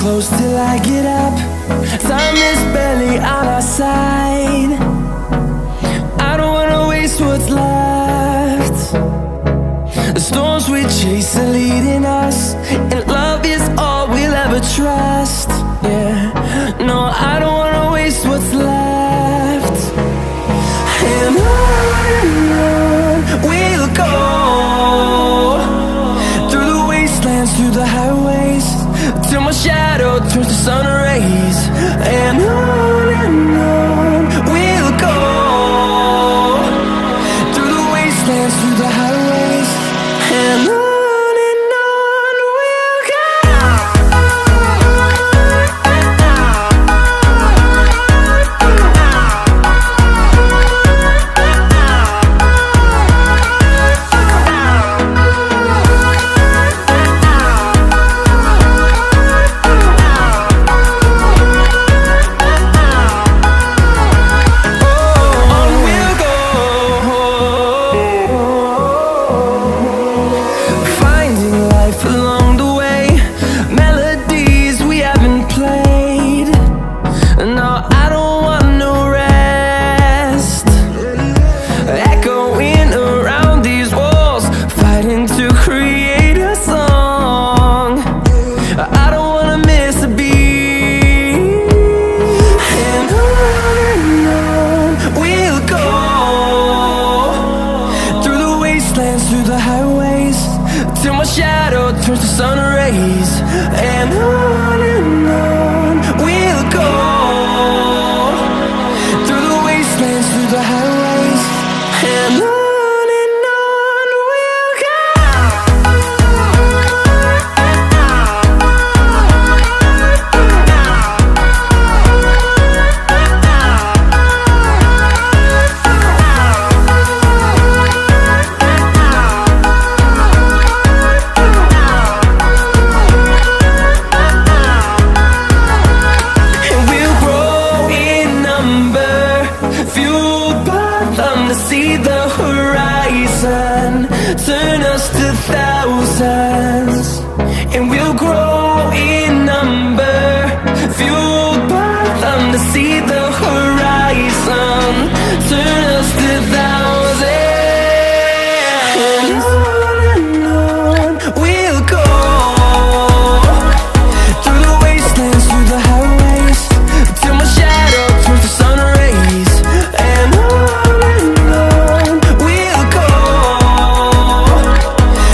close till I get up. Time is barely on our side. I don't wanna waste what's left. The storms we chase are leading us, and love is all we'll ever trust. Yeah, no, I don't wanna waste what's left. And on we'll go, through the wastelands, through the highways, till my shadow turns to sun rays. And on we'll go, through the wastelands, through the highways, and on we'll go. Through the highways, till my shadow turns to sun rays. And on we'll go, through the wastelands, through the highways, and on we'll go. To see the horizon turn us to thousands, and we'll grow in number, fuel